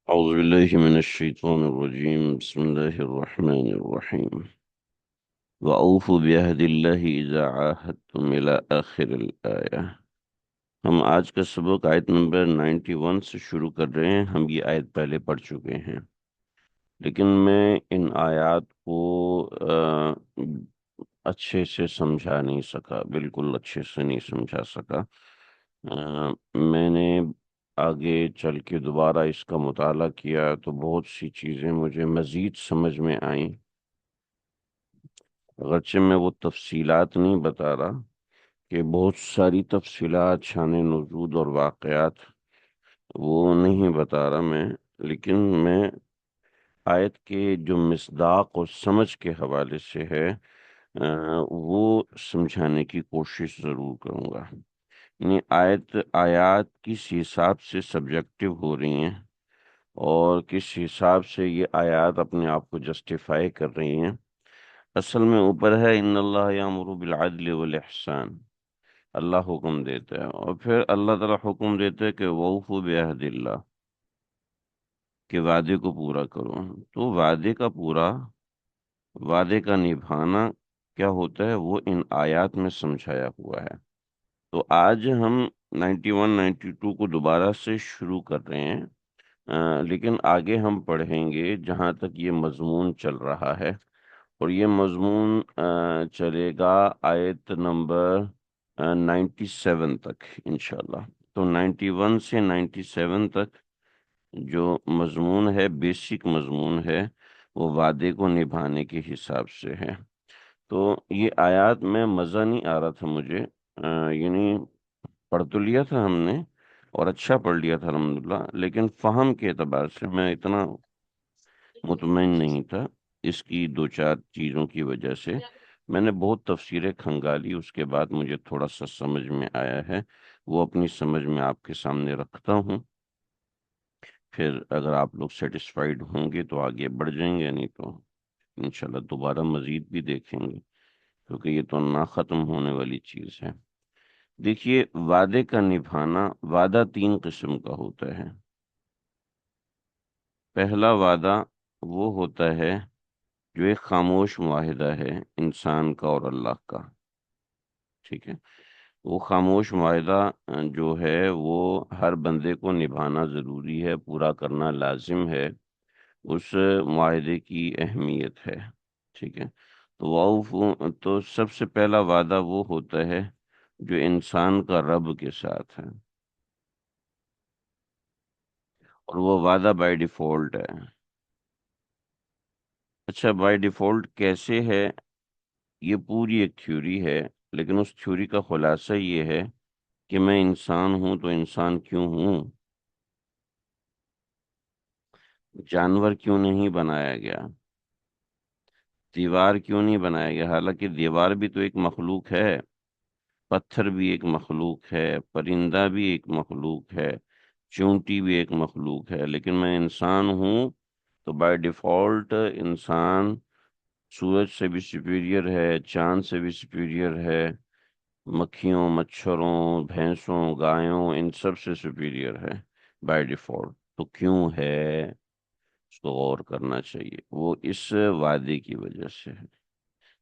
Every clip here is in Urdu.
أعوذ بالله من الشيطان الرجيم بسم الله الرحمن الرحيم وأوفوا بعهد الله إذا عاهدتم إلى آخر الآية۔ ہم آج کا سبق آیت نمبر 91 سے شروع کر رہے ہیں۔ ہم یہ آیت پہلے پڑھ چکے ہیں، لیکن میں ان آیات کو اچھے سے سمجھا نہیں سکا، بالکل اچھے سے نہیں سمجھا سکا۔ میں نے آگے چل کے دوبارہ اس کا مطالعہ کیا تو بہت سی چیزیں مجھے مزید سمجھ میں آئیں، اگرچہ میں وہ تفصیلات نہیں بتا رہا کہ بہت ساری تفصیلات شان نزول اور واقعات وہ نہیں بتا رہا میں، لیکن میں آیت کے جو مصداق اور سمجھ کے حوالے سے ہے وہ سمجھانے کی کوشش ضرور کروں گا۔ یعنی آیات کس حساب سے سبجیکٹو ہو رہی ہیں اور کس حساب سے یہ آیات اپنے آپ کو جسٹیفائی کر رہی ہیں۔ اصل میں اوپر ہے ان اللہ یامر بالعدل والاحسان، اللہ حکم دیتا ہے، اور پھر اللہ تعالیٰ حکم دیتا ہے کہ ووفوا بعہد اللہ، کہ وعدے کو پورا کرو۔ تو وعدے کا نبھانا کیا ہوتا ہے وہ ان آیات میں سمجھایا ہوا ہے۔ تو آج ہم 91 92 کو دوبارہ سے شروع کر رہے ہیں، لیکن آگے ہم پڑھیں گے جہاں تک یہ مضمون چل رہا ہے، اور یہ مضمون چلے گا آیت نمبر 97 تک انشاءاللہ۔ تو 91 سے 97 تک جو مضمون ہے، بیسک مضمون ہے، وہ وعدے کو نبھانے کے حساب سے ہے۔ تو یہ آیات میں مزہ نہیں آ رہا تھا مجھے، یعنی پڑھ تو لیا تھا ہم نے اور اچھا پڑھ لیا تھا الحمدللہ، لیکن فہم کے اعتبار سے میں اتنا مطمئن نہیں تھا، اس کی دو چار چیزوں کی وجہ سے میں نے بہت تفسیریں کھنگالی، اس کے بعد مجھے تھوڑا سا سمجھ میں آیا ہے، وہ اپنی سمجھ میں آپ کے سامنے رکھتا ہوں۔ پھر اگر آپ لوگ سیٹسفائیڈ ہوں گے تو آگے بڑھ جائیں گے، نہیں تو انشاءاللہ دوبارہ مزید بھی دیکھیں گے، کیونکہ یہ تو نہ ختم ہونے والی چیز ہے۔ دیکھیے، وعدے کا نبھانا، وعدہ تین قسم کا ہوتا ہے۔ پہلا وعدہ وہ ہوتا ہے جو ایک خاموش معاہدہ ہے انسان کا اور اللہ کا، ٹھیک ہے۔ وہ خاموش معاہدہ جو ہے وہ ہر بندے کو نبھانا ضروری ہے، پورا کرنا لازم ہے، اس معاہدے کی اہمیت ہے، ٹھیک ہے۔ تو سب سے پہلا وعدہ وہ ہوتا ہے جو انسان کا رب کے ساتھ ہے، اور وہ وعدہ بائی ڈیفالٹ ہے۔ اچھا، بائی ڈیفالٹ کیسے ہے؟ یہ پوری ایک تھیوری ہے، لیکن اس تھیوری کا خلاصہ یہ ہے کہ میں انسان ہوں تو انسان کیوں ہوں؟ جانور کیوں نہیں بنایا گیا؟ دیوار کیوں نہیں بنایا گیا؟ حالانکہ دیوار بھی تو ایک مخلوق ہے، پتھر بھی ایک مخلوق ہے، پرندہ بھی ایک مخلوق ہے، چونٹی بھی ایک مخلوق ہے، لیکن میں انسان ہوں تو بائی ڈیفالٹ انسان سورج سے بھی سپیریئر ہے، چاند سے بھی سپیریئر ہے، مکھیوں، مچھروں، بھینسوں، گایوں، ان سب سے سپیریئر ہے بائی ڈیفالٹ۔ تو کیوں ہے؟ اس کو غور کرنا چاہیے۔ وہ اس وعدے کی وجہ سے ہے،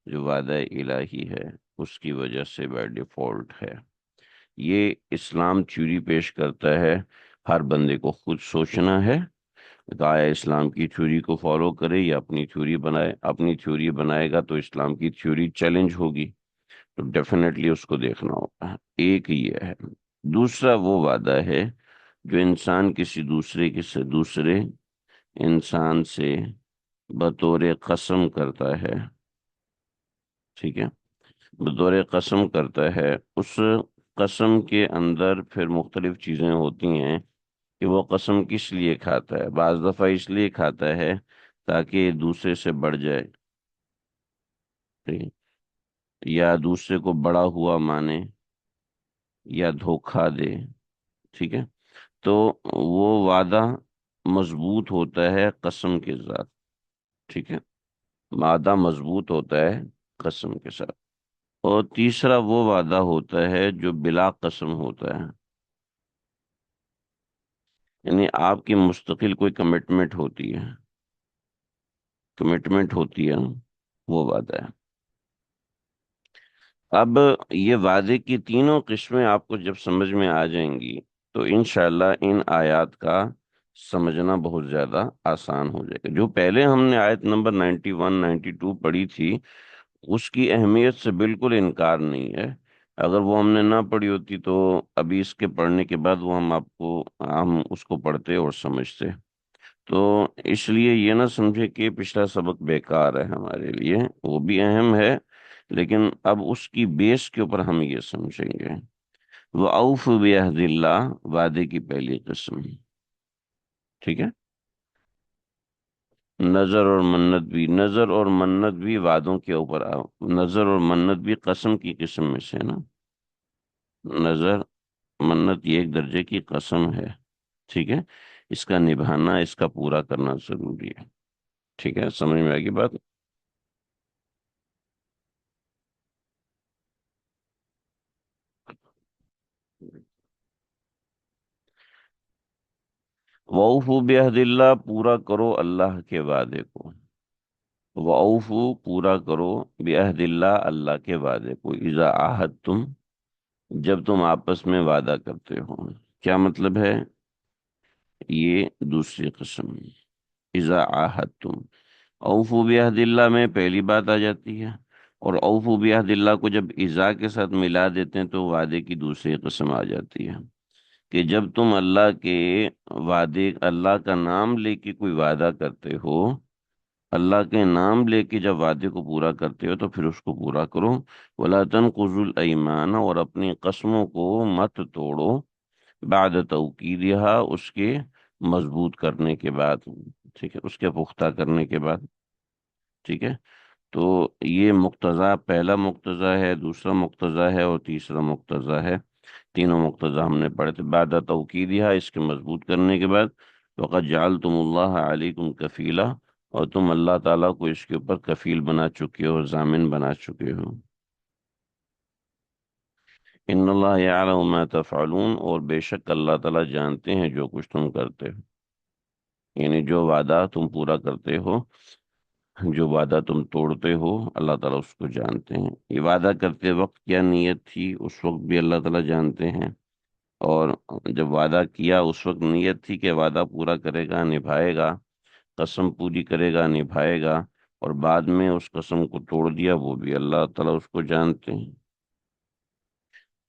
جو وعدہ الہی ہے اس کی وجہ سے بائی ڈیفالٹ ہے۔ یہ اسلام تھیوری پیش کرتا ہے، ہر بندے کو خود سوچنا ہے کہ آیا اسلام کی تھیوری کو فالو کرے یا اپنی تھیوری بنائے۔ اپنی تھیوری بنائے گا تو اسلام کی تھیوری چیلنج ہوگی، تو ڈیفینیٹلی اس کو دیکھنا ہوگا۔ ایک یہ ہے۔ دوسرا وہ وعدہ ہے جو انسان کسی دوسرے انسان سے بطور قسم کرتا ہے، ٹھیک ہے، بطور قسم کرتا ہے۔ اس قسم کے اندر پھر مختلف چیزیں ہوتی ہیں کہ وہ قسم کس لیے کھاتا ہے۔ بعض دفعہ اس لیے کھاتا ہے تاکہ دوسرے سے بڑھ جائے، ٹھیک ہے، یا دوسرے کو بڑا ہوا مانے، یا دھوکہ دے، ٹھیک ہے۔ تو وہ وعدہ مضبوط ہوتا ہے قسم کے ساتھ، ٹھیک ہے، وعدہ مضبوط ہوتا ہے قسم کے ساتھ۔ اور تیسرا وہ وعدہ ہوتا ہے جو بلا قسم ہوتا ہے، یعنی آپ کی مستقل کوئی کمٹمنٹ ہوتی ہے، وہ وعدہ ہے۔ اب یہ وعدے کی تینوں قسمیں آپ کو جب سمجھ میں آ جائیں گی تو انشاءاللہ ان آیات کا سمجھنا بہت زیادہ آسان ہو جائے گا۔ جو پہلے ہم نے آیت نمبر 91 92 پڑھی تھی، اس کی اہمیت سے بالکل انکار نہیں ہے۔ اگر وہ ہم نے نہ پڑھی ہوتی تو ابھی اس کے پڑھنے کے بعد وہ ہم اس کو پڑھتے اور سمجھتے۔ تو اس لیے یہ نہ سمجھے کہ پچھلا سبق بیکار ہے ہمارے لیے، وہ بھی اہم ہے، لیکن اب اس کی بیس کے اوپر ہم یہ سمجھیں گے۔ وَأَوْفُوا بِعَهْدِ اللَّهِ، وعدے کی پہلی قسم، ٹھیک ہے۔ نظر اور منت بھی وعدوں کے اوپر نظر اور منت بھی قسم کی قسم میں سے ہے نا۔ نظر منت یہ ایک درجے کی قسم ہے، ٹھیک ہے۔ اس کا نبھانا، اس کا پورا کرنا ضروری ہے، ٹھیک ہے۔ سمجھ میں آئے گی بات؟ وَأَوْفُوا بِعَهْدِ اللَّهِ، پورا کرو اللہ کے وعدے کو۔ وَأَوْفُوا، پورا کرو، بِعَهْدِ اللَّهِ، اللہ کے وعدے کو، اذا عاہدتم، جب تم آپس میں وعدہ کرتے ہو۔ کیا مطلب ہے؟ یہ دوسری قسم، اذا عاہدتم، اوفوا بعہد اللہ میں پہلی بات آ جاتی ہے، اور اوفوا بعہد اللہ کو جب اذا کے ساتھ ملا دیتے ہیں تو وعدے کی دوسری قسم آ جاتی ہے، کہ جب تم اللہ کے وعدے، اللہ کا نام لے کے کوئی وعدہ کرتے ہو، اللہ کے نام لے کے جب وعدے کو پورا کرتے ہو تو پھر اس کو پورا کرو۔ وَلَا تَنقُضُوا الْأَيْمَانَ، اور اپنی قسموں کو مت توڑو، بعد توکیدہا، اس کے مضبوط کرنے کے بعد، ٹھیک ہے، اس کے پختہ کرنے کے بعد، ٹھیک ہے۔ تو یہ مقتضا، پہلا مقتضا ہے، دوسرا مقتضا ہے، اور تیسرا مقتضا ہے۔ تینوں مقتضا ہم نے پڑھے تھے۔ بعد توکیدہا، اس کے مضبوط کرنے کے بعد، وقد جعلتم اللہ علیکم کفیلا، اور تم اللہ تعالیٰ کو اس کے اوپر کفیل بنا چکے ہو، ضامن بنا چکے ہو۔ ان اللہ یعلم ما تفعلون، اور بے شک اللہ تعالیٰ جانتے ہیں جو کچھ تم کرتے ہو، یعنی جو وعدہ تم پورا کرتے ہو، جو وعدہ تم توڑتے ہو، اللہ تعالیٰ اس کو جانتے ہیں۔ یہ وعدہ کرتے وقت کیا نیت تھی اس وقت بھی اللہ تعالیٰ جانتے ہیں، اور جب وعدہ کیا اس وقت نیت تھی کہ وعدہ پورا کرے گا، نبھائے گا، قسم پوری کرے گا، نبھائے گا، اور بعد میں اس قسم کو توڑ دیا، وہ بھی اللہ تعالیٰ اس کو جانتے ہیں۔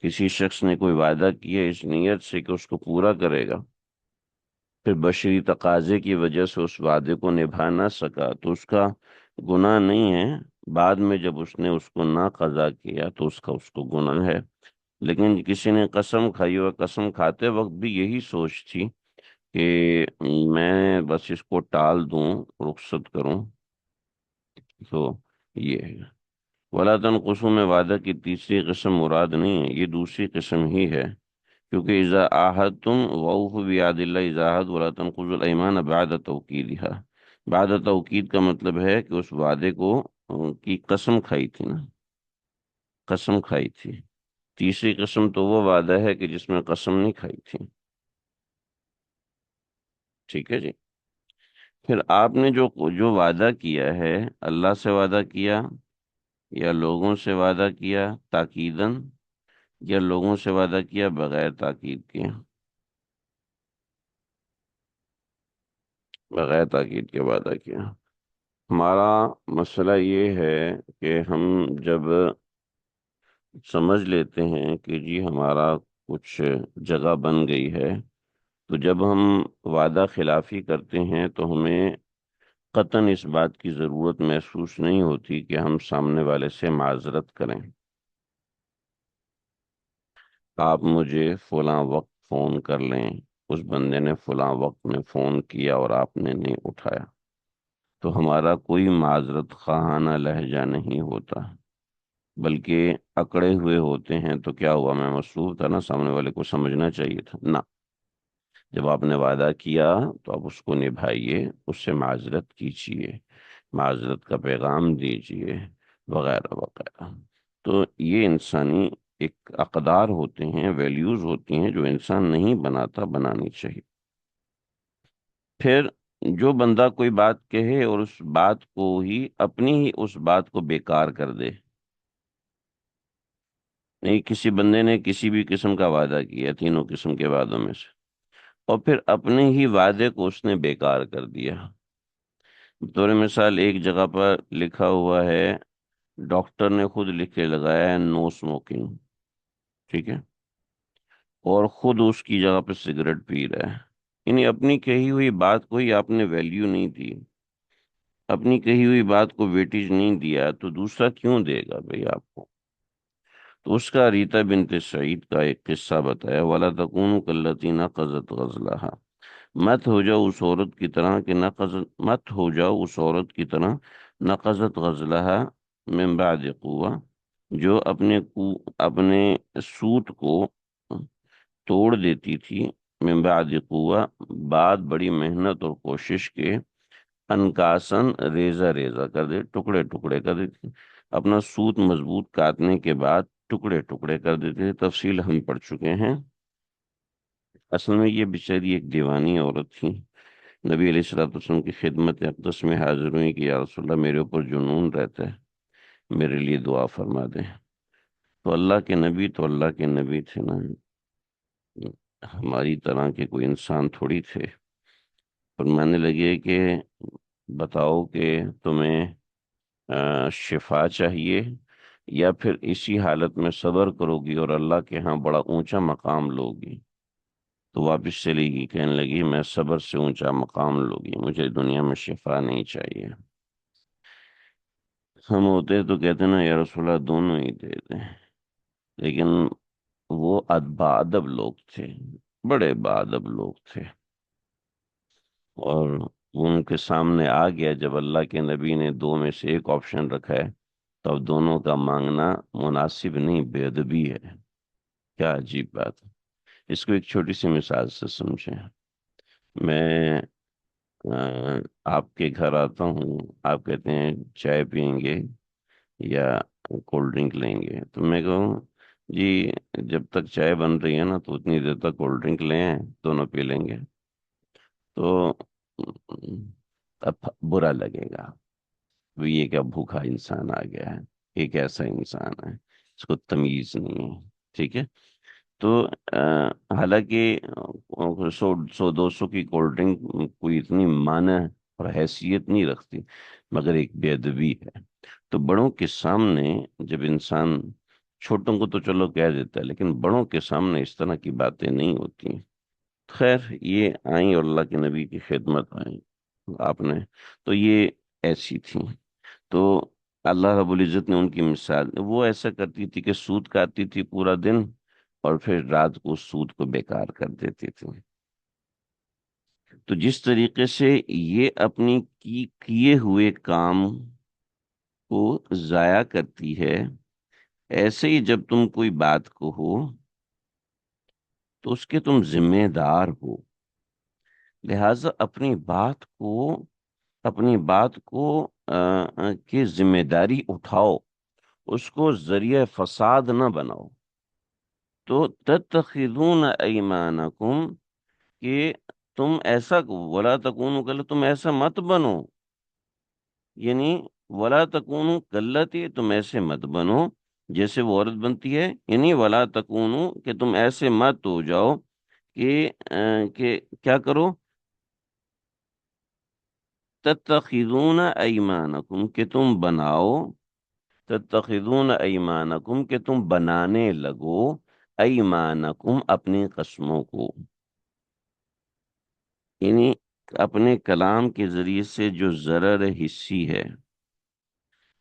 کسی شخص نے کوئی وعدہ کیا اس نیت سے کہ اس کو پورا کرے گا، پھر بشری تقاضے کی وجہ سے اس وعدے کو نبھا نہ سکا، تو اس کا گناہ نہیں ہے۔ بعد میں جب اس نے اس کو نہ قضا کیا تو اس کو گناہ ہے۔ لیکن کسی نے قسم کھائی، اور قسم کھاتے وقت بھی یہی سوچ تھی کہ میں بس اس کو ٹال دوں، رخصت کروں، تو یہ ہے۔ ولا تنقصوا میں وعدہ کی تیسری قسم مراد نہیں ہے، یہ دوسری قسم ہی ہے، کیونکہ اذا عاہدتم وأوفوا بعہد اللہ اذا عاہد ولا تنقضوا الایمان بعد توکیدها، بعد توکید کا مطلب ہے کہ اس وعدے کو کی قسم کھائی تھی نا، قسم کھائی تھی۔ تیسری قسم تو وہ وعدہ ہے کہ جس میں قسم نہیں کھائی تھی، ٹھیک ہے جی۔ پھر آپ نے جو جو وعدہ کیا ہے، اللہ سے وعدہ کیا یا لوگوں سے وعدہ کیا تاکیدن، یا لوگوں سے وعدہ کیا بغیر تاکید کے؟ بغیر تاکید کے وعدہ کیا۔ ہمارا مسئلہ یہ ہے کہ ہم جب سمجھ لیتے ہیں کہ جی ہمارا کچھ جگہ بن گئی ہے، تو جب ہم وعدہ خلافی کرتے ہیں تو ہمیں قطعاً اس بات کی ضرورت محسوس نہیں ہوتی کہ ہم سامنے والے سے معذرت کریں۔ آپ مجھے فلاں وقت فون کر لیں، اس بندے نے فلاں وقت میں فون کیا اور آپ نے نہیں اٹھایا، تو ہمارا کوئی معذرت خواہانہ لہجہ نہیں ہوتا، بلکہ اکڑے ہوئے ہوتے ہیں۔ تو کیا ہوا، میں مصروف تھا نا، سامنے والے کو سمجھنا چاہیے تھا نا۔ جب آپ نے وعدہ کیا تو آپ اس کو نبھائیے، اس سے معذرت کیجیے، معذرت کا پیغام دیجیے، وغیرہ وغیرہ۔ تو یہ انسانی ایک اقدار ہوتے ہیں، ویلیوز ہوتی ہیں جو انسان نہیں بناتا، بنانی چاہیے۔ پھر جو بندہ کوئی بات کہے اور اس بات کو ہی اپنی ہی اس بات کو بیکار کر دے، نہیں کسی بندے نے کسی بھی قسم کا وعدہ کیا تینوں قسم کے وعدوں میں سے، اور پھر اپنے ہی وعدے کو اس نے بیکار کر دیا۔ بطور مثال ایک جگہ پر لکھا ہوا ہے، ڈاکٹر نے خود لکھ کے لگایا ہے نو اسموکنگ، ٹھیک ہے، اور خود اس کی جگہ پہ سگریٹ پی رہا ہے، یعنی اپنی کہی ہوئی بات کو ہی آپ نے ویلیو نہیں دی، اپنی کہی ہوئی بات کو ویٹیج نہیں دیا، تو دوسرا کیوں دے گا بھئی آپ کو؟ تو اس کا ریتا بنت سعید کا ایک قصہ بتایا، وَلَا تَكُونُوا كَالَّتِي نَقَضَتْ غَزْلَهَا، مت ہو جاؤ اس عورت کی طرح کہ مت ہو جاؤ اس عورت کی طرح نقضت غزلہا من بعد قوہ، جو اپنے سوت کو توڑ دیتی تھی، من بعد قوہ، بعد بڑی محنت اور کوشش کے، انکاسن، ریزہ ریزہ کر دے، ٹکڑے ٹکڑے کر دیتی، اپنا سوت مضبوط کاٹنے کے بعد ٹکڑے ٹکڑے کر دیتے تھے، تفصیل ہم پڑھ چکے ہیں۔ اصل میں یہ بیچاری ایک دیوانی عورت تھی، نبی علیہ الصلوۃ والسلام کی خدمت اقدس میں حاضر ہوئی کہ یا رسول اللہ میرے اوپر جنون رہتا ہے، میرے لیے دعا فرما دیں۔ تو اللہ کے نبی تھے نا، ہماری طرح کے کوئی انسان تھوڑی تھے، فرمانے لگے کہ بتاؤ کہ تمہیں شفا چاہیے یا پھر اسی حالت میں صبر کرو گی اور اللہ کے ہاں بڑا اونچا مقام لوگی؟ تو واپس چلے گی، کہنے لگی میں صبر سے اونچا مقام لوگی، مجھے دنیا میں شفا نہیں چاہیے۔ ہم ہوتے تو کہتے نا یا رسول اللہ دونوں ہی دے دیں، لیکن وہ بادب لوگ تھے، بڑے بادب لوگ تھے، اور ان کے سامنے آ گیا جب اللہ کے نبی نے دو میں سے ایک آپشن رکھا ہے، تو اب دونوں کا مانگنا مناسب نہیں، بے ادبی ہے۔ کیا عجیب بات ہے! اس کو ایک چھوٹی سی مثال سے سمجھیں۔ میں آپ کے گھر آتا ہوں، آپ کہتے ہیں چائے پئیں گے یا کولڈ ڈرنک لیں گے، تو میں کہوں جی جب تک چائے بن رہی ہے نا تو اتنی دیر تک کولڈ ڈرنک لیں، دونوں پی لیں گے، تو اب برا لگے گا، وہ یہ کیا بھوکا انسان آ گیا ہے، ایک ایسا انسان ہے اس کو تمیز نہیں ہے، ٹھیک ہے؟ تو حالانکہ سو سو دو سو کی کولڈ ڈرنک کوئی اتنی معنی اور حیثیت نہیں رکھتی، مگر ایک بے ادبی ہے۔ تو بڑوں کے سامنے جب انسان، چھوٹوں کو تو چلو کہہ دیتا ہے لیکن بڑوں کے سامنے اس طرح کی باتیں نہیں ہوتی۔ خیر یہ آئیں اور اللہ کے نبی کی خدمت آئیں آپ نے، تو یہ ایسی تھی، تو اللہ رب العزت نے ان کی مثال، وہ ایسا کرتی تھی کہ سود کھاتی تھی پورا دن اور پھر رات کو سود کو بیکار کر دیتی تھی۔ تو جس طریقے سے یہ اپنی کیے ہوئے کام کو ضائع کرتی ہے، ایسے ہی جب تم کوئی بات کہو تو اس کے تم ذمہ دار ہو، لہذا اپنی بات کو کی ذمہ داری اٹھاؤ، اس کو ذریعہ فساد نہ بناؤ۔ تو تتخذون ایمانکم، کہ تم ایسا، ولا تکونوا تم ایسا مت بنو، یعنی ولا تکونوا کلتی، تم ایسے مت بنو جیسے وہ عورت بنتی ہے، یعنی ولا تکونوا کہ تم ایسے مت ہو جاؤ کہ کیا کرو، تتخذون ایمانکم کہ تم بناؤ، تتخذون ایمانکم کہ تم بنانے لگو، ایمانکم اپنی قسموں کو، یعنی اپنے کلام کے ذریعے سے جو ضرر حصی ہے،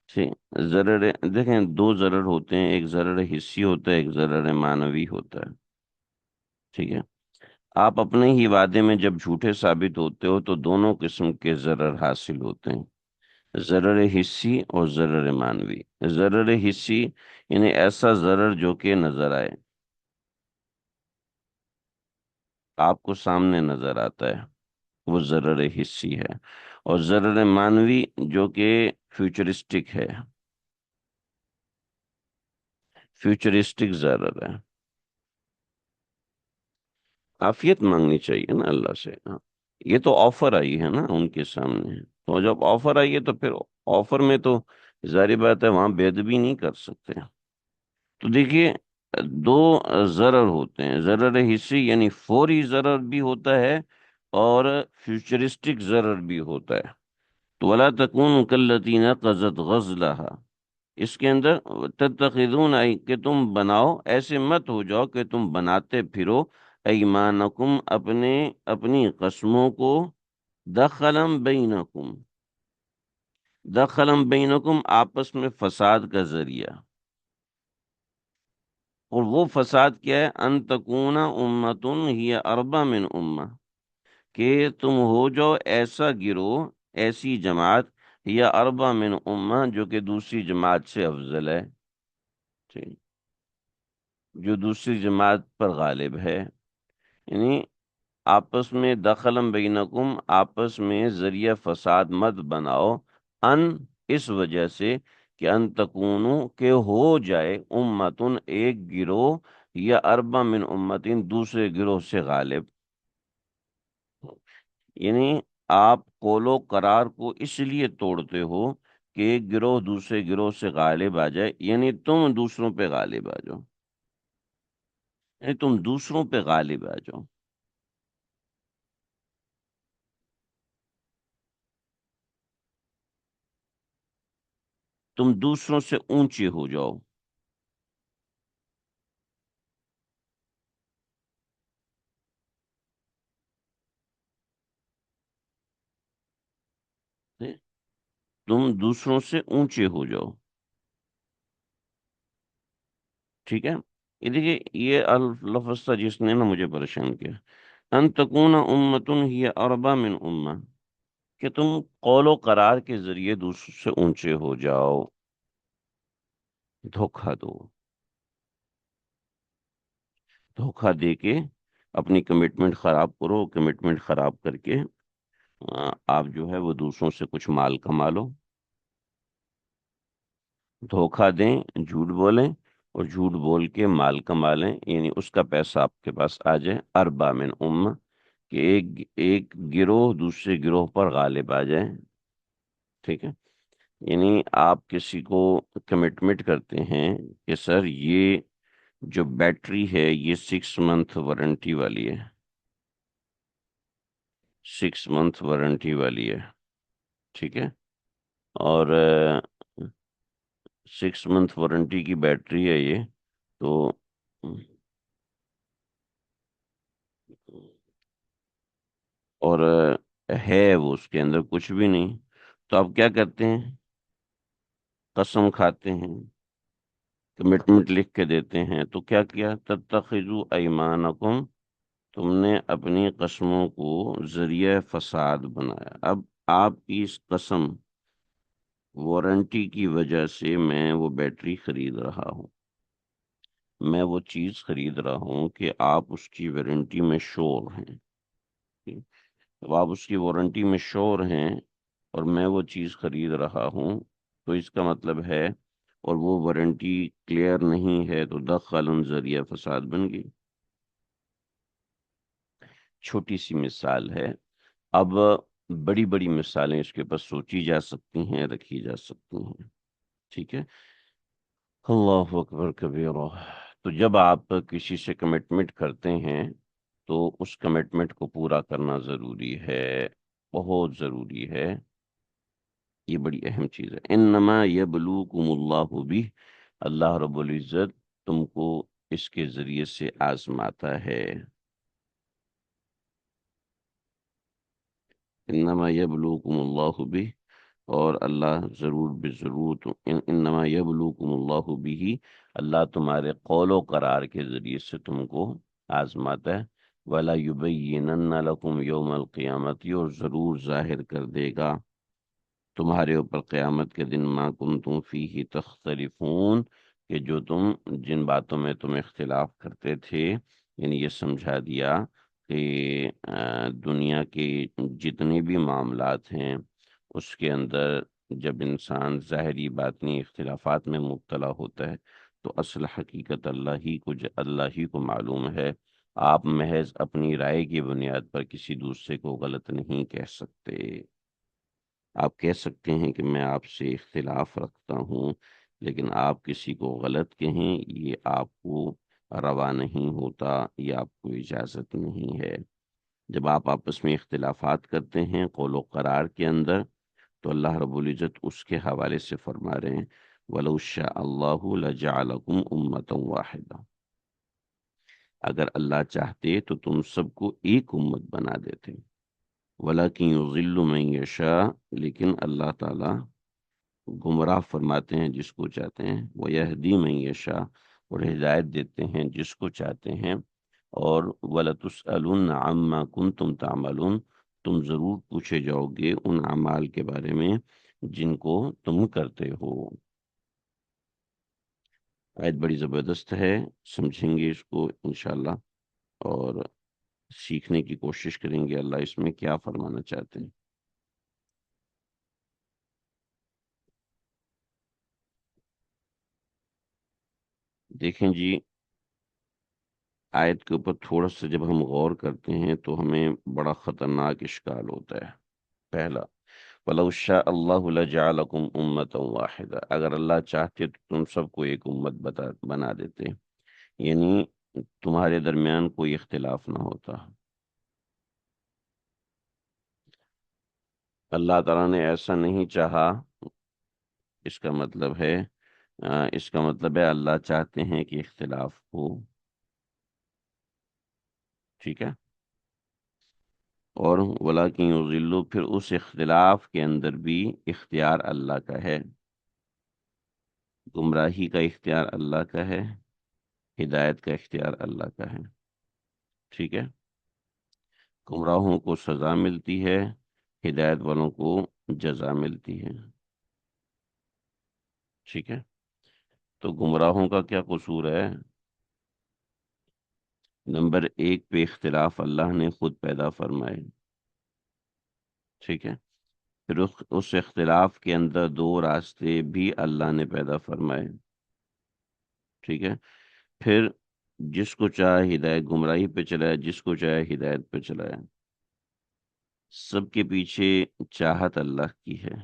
ٹھیک، ضرر، دیکھیں دو ضرر ہوتے ہیں، ایک ضرر حصی ہوتا ہے، ایک ضرر معنوی ہوتا ہے، ٹھیک ہے؟ آپ اپنے ہی وعدے میں جب جھوٹے ثابت ہوتے ہو تو دونوں قسم کے ضرر حاصل ہوتے ہیں، ضرر حصی اور ضرر معنوی۔ ضرر حصی یعنی ایسا ضرر جو کہ نظر آئے، آپ کو سامنے نظر آتا ہے، وہ ضرر حصی ہے، اور ضرر معنوی جو کہ فیوچرسٹک ہے، فیوچرسٹک ضرر ہے۔ عافیت مانگنی چاہیے نا اللہ سے، ہاں، یہ تو آفر آئی ہے نا ان کے سامنے، تو جب آفر آئی ہے تو پھر آفر میں تو ظاہر بات ہے وہاں بے ادبی نہیں کر سکتے۔ تو دیکھیے، دو ضرر ہوتے ہیں، ضرر حصی یعنی فوری ضرر بھی ہوتا ہے، اور فیوچرسٹک ضرر بھی ہوتا ہے۔ تو ولا تکون کاللتی نقضت غزلہا، اس کے اندر تتخذون کہ تم بناؤ، ایسے مت ہو جاؤ کہ تم بناتے پھرو ایمانکم اپنی قسموں کو، دخلم بینکم، دخلم بینکم آپس میں فساد کا ذریعہ۔ اور وہ فساد کیا ہے؟ ان تکون امتن ہی اربع من امہ، کہ تم ہو جاؤ ایسا گروہ، ایسی جماعت، یا اربع من امہ جو کہ دوسری جماعت سے افضل ہے، ٹھیک، جو دوسری جماعت پر غالب ہے۔ یعنی آپس میں دخلم بینکم، آپس میں ذریعہ فساد مت بناؤ، ان اس وجہ سے کہ ان تکونو کہ ہو جائے امتن ایک گروہ، یا اربع من امتن دوسرے گروہ سے غالب۔ یعنی آپ قول و قرار کو اس لیے توڑتے ہو کہ ایک گروہ دوسرے گروہ سے غالب آ جائے، یعنی تم دوسروں پہ غالب آ جاؤ، یعنی تم دوسروں پہ غالب آ جاؤ۔ تم دوسروں سے اونچے ہو جاؤ۔ تم دوسروں سے اونچے ہو جاؤ، ٹھیک ہے۔ یہ دیکھیے، یہ لفظ تھا جس نے نا مجھے پریشان کیا، ان تکون امتن ہی اربع من امہ، کہ تم قول و قرار کے ذریعے دوسروں سے اونچے ہو جاؤ، دھوکہ دو، دھوکہ دے کے اپنی کمٹمنٹ خراب کرو، کمٹمنٹ خراب کر کے آپ جو ہے وہ دوسروں سے کچھ مال کما لو، دھوکہ دیں، جھوٹ بولیں، اور جھوٹ بول کے مال کما لیں، یعنی اس کا پیسہ آپ کے پاس آ جائے، اربع من امہ، کہ ایک ایک گروہ دوسرے گروہ پر غالب آ جائے، ٹھیک ہے۔ یعنی آپ کسی کو کمٹمنٹ کرتے ہیں کہ سر یہ جو بیٹری ہے یہ 6 منتھ وارنٹی والی ہے، 6 منتھ وارنٹی والی ہے، ٹھیک ہے، اور 6 منتھ وارنٹی کی بیٹری ہے یہ، تو اور ہے وہ اس کے اندر کچھ بھی نہیں، تو آپ کیا کرتے ہیں؟ قسم کھاتے ہیں، کمٹمنٹ لکھ کے دیتے ہیں، تو کیا کیا؟ تتخذوا ایمانکم، تم نے اپنی قسموں کو ذریعہ فساد بنایا۔ اب آپ کی اس قسم، وارنٹی کی وجہ سے میں وہ بیٹری خرید رہا ہوں، میں وہ چیز خرید رہا ہوں کہ آپ اس کی وارنٹی میں شور ہیں، اب آپ اس کی وارنٹی میں شور ہیں اور میں وہ چیز خرید رہا ہوں، تو اس کا مطلب ہے، اور وہ وارنٹی کلیئر نہیں ہے، تو دخل ذریعہ فساد بن گئی۔ چھوٹی سی مثال ہے، اب بڑی بڑی مثالیں اس کے اوپر سوچی جا سکتی ہیں، رکھی جا سکتی ہیں، ٹھیک ہے۔ اللہ اکبر کبیرہ۔ تو جب آپ کسی سے کمٹمنٹ کرتے ہیں تو اس کمٹمنٹ کو پورا کرنا ضروری ہے، بہت ضروری ہے، یہ بڑی اہم چیز ہے۔ انما یبلوکم اللہ بھی، اللہ رب العزت تم کو اس کے ذریعے سے آزماتا ہے، انما یبلوکم اللہ بھی، اور اللہ ضرور بے ضرور انما یبلوکم اللہ بھی، اللہ تمہارے قول و قرار کے ذریعے سے تم کو آزماتا ہے، ولا یبینن لکم یوم القیامت، اور ضرور ظاہر کر دے گا تمہارے اوپر قیامت کے دن ما کنتم فیہ تختلفون، کہ جو تم جن باتوں میں تم اختلاف کرتے تھے، یعنی یہ سمجھا دیا کہ دنیا کے جتنے بھی معاملات ہیں اس کے اندر جب انسان ظاہری باطنی اختلافات میں مبتلا ہوتا ہے تو اصل حقیقت اللہ ہی کو معلوم ہے، آپ محض اپنی رائے کی بنیاد پر کسی دوسرے کو غلط نہیں کہہ سکتے۔ آپ کہہ سکتے ہیں کہ میں آپ سے اختلاف رکھتا ہوں، لیکن آپ کسی کو غلط کہیں یہ آپ کو روا نہیں ہوتا، یہ آپ کو اجازت نہیں ہے۔ جب آپ آپس میں اختلافات کرتے ہیں قول و قرار کے اندر، تو اللہ رب العزت اس کے حوالے سے فرما رہے ہیں وَلَوْ شَاءَ اللَّهُ لَجَعَلَكُمْ أُمَّةً وَاحِدَةً، اگر اللہ چاہتے تو تم سب کو ایک امت بنا دیتے، وَلَكِنْ يُضِلُّ مَن يَشَاءُ، لیکن اللہ تعالیٰ گمراہ فرماتے ہیں جس کو چاہتے ہیں، وَيَهْدِي مَن يَشَاءُ، اور ہدایت دیتے ہیں جس کو چاہتے ہیں، اور وَلَتُسْأَلُنَّ عَمَّا كُنتُمْ تَعْمَلُونَ، تم ضرور پوچھے جاؤ گے ان اعمال کے بارے میں جن کو تم کرتے ہو۔ آیت بڑی زبردست ہے، سمجھیں گے اس کو انشاءاللہ اور سیکھنے کی کوشش کریں گے اللہ اس میں کیا فرمانا چاہتے ہیں۔ دیکھیں جی، آیت کے اوپر تھوڑا سا جب ہم غور کرتے ہیں تو ہمیں بڑا خطرناک اشکال ہوتا ہے۔ پہلا، وَلَوْ شَاءَ اللَّهُ لَجَعَلَكُمْ أُمَّةً وَاحِدَةً، اگر اللہ چاہتے تو تم سب کو ایک امت بنا دیتے، یعنی تمہارے درمیان کوئی اختلاف نہ ہوتا۔ اللہ تعالیٰ نے ایسا نہیں چاہا، اس کا مطلب ہے اللہ چاہتے ہیں کہ اختلاف ہو، ٹھیک ہے، اور وَلَٰكِن يُضِلُّ، پھر اس اختلاف کے اندر بھی اختیار اللہ کا ہے، گمراہی کا اختیار اللہ کا ہے، ہدایت کا اختیار اللہ کا ہے، ٹھیک ہے، گمراہوں کو سزا ملتی ہے، ہدایت والوں کو جزا ملتی ہے، ٹھیک ہے، تو گمراہوں کا کیا قصور ہے؟ نمبر ایک پہ اختلاف اللہ نے خود پیدا فرمائے، ٹھیک ہے، پھر اس اختلاف کے اندر دو راستے بھی اللہ نے پیدا فرمائے، ٹھیک ہے، پھر جس کو چاہے ہدایت گمراہی پہ چلائے، جس کو چاہے ہدایت پہ چلائے، سب کے پیچھے چاہت اللہ کی ہے۔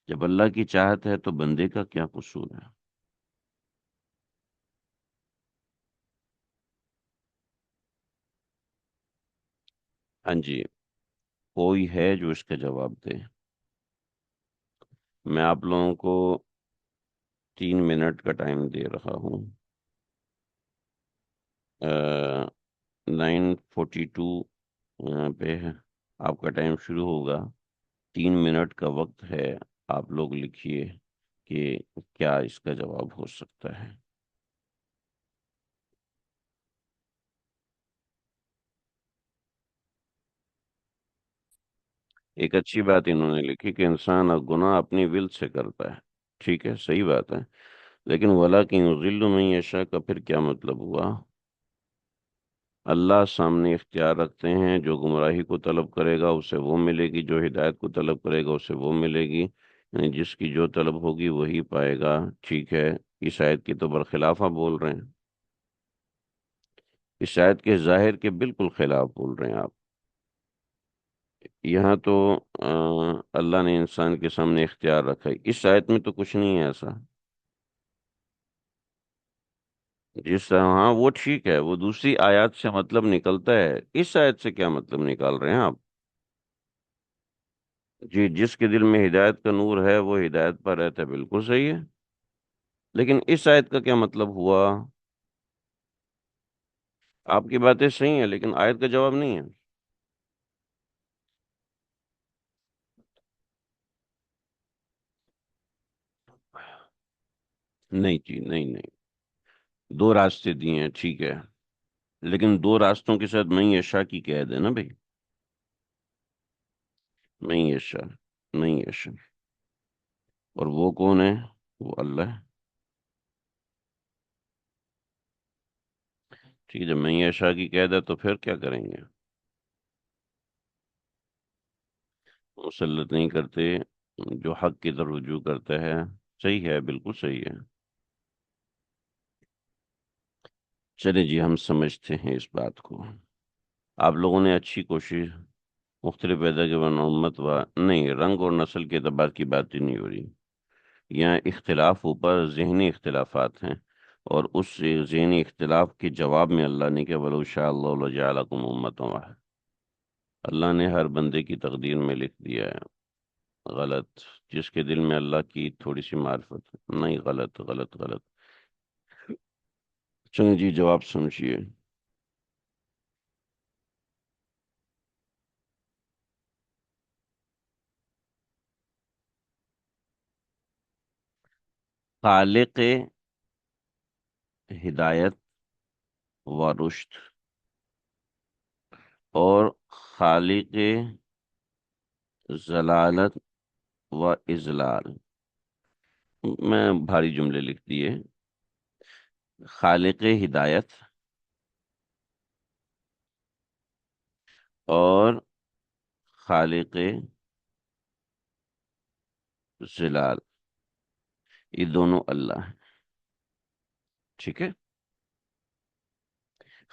جب اللہ کی چاہت ہے تو بندے کا کیا قصور ہے؟ ہاں جی، کوئی ہے جو اس کا جواب دے؟ میں آپ لوگوں کو 3 منٹ کا ٹائم دے رہا ہوں۔ 9:42 پہ آپ کا ٹائم شروع ہوگا، 3 منٹ کا وقت ہے، آپ لوگ لکھیے کہ کیا اس کا جواب ہو سکتا ہے۔ ایک اچھی بات انہوں نے لکھی کہ انسان گناہ اپنی ول سے کرتا ہے، ٹھیک ہے، صحیح بات ہے، لیکن وَلَٰكِن يُضِلُّ مَن يَشَاءُ کا پھر کیا مطلب ہوا؟ اللہ سامنے اختیار رکھتے ہیں، جو گمراہی کو طلب کرے گا اسے وہ ملے گی، جو ہدایت کو طلب کرے گا اسے وہ ملے گی، یعنی جس کی جو طلب ہوگی وہی پائے گا، ٹھیک ہے۔ اس آیت کی تو برخلاف آپ بول رہے ہیں، اس آیت کے ظاہر کے بالکل خلاف بول رہے ہیں آپ۔ یہاں تو اللہ نے انسان کے سامنے اختیار رکھا ہے، اس آیت میں تو کچھ نہیں ہے ایسا۔ جس طرح ہاں وہ ٹھیک ہے، وہ دوسری آیات سے مطلب نکلتا ہے، اس آیت سے کیا مطلب نکال رہے ہیں آپ؟ جی، جس کے دل میں ہدایت کا نور ہے وہ ہدایت پر رہتا ہے، بالکل صحیح ہے، لیکن اس آیت کا کیا مطلب ہوا؟ آپ کی باتیں صحیح ہیں لیکن آیت کا جواب نہیں ہے۔ نہیں جی، نہیں نہیں، دو راستے دیے ہیں، ٹھیک ہے، لیکن دو راستوں کے ساتھ میں یشا کی قید ہے نا بھائی، میں یشا، نہیں یشا، اور وہ کون ہے؟ وہ اللہ ہے، ٹھیک ہے، جب میں یشا کی قید ہے تو پھر کیا کریں گے؟ مسلط نہیں کرتے، جو حق کی طرف رجوع کرتا ہے، صحیح ہے، بالکل صحیح ہے۔ چلے جی، ہم سمجھتے ہیں اس بات کو. آپ لوگوں نے اچھی کوشش. مختلف پیدا کے ورنہ امت و نہیں، رنگ اور نسل کے اعتبار کی بات ہی نہیں ہو رہی. یہاں اختلاف اوپر ذہنی اختلافات ہیں، اور اس ذہنی اختلاف کے جواب میں اللہ نے کہ وَلَوْ شَاءَ اللَّهُ لَجَعَلَكُمْ أُمَّةً وَاحِدَةً. اللہ نے ہر بندے کی تقدیر میں لکھ دیا ہے. غلط. جس کے دل میں اللہ کی تھوڑی سی معرفت نہیں. غلط غلط غلط. چلیں جی، جواب سمجھیے. خالق ہدایت و رشد اور خالق ضلالت و اضلال. میں بھاری جملے لکھ دیے. خالق ہدایت اور خالق ضلال، یہ دونوں اللہ ہیں. ٹھیک ہے.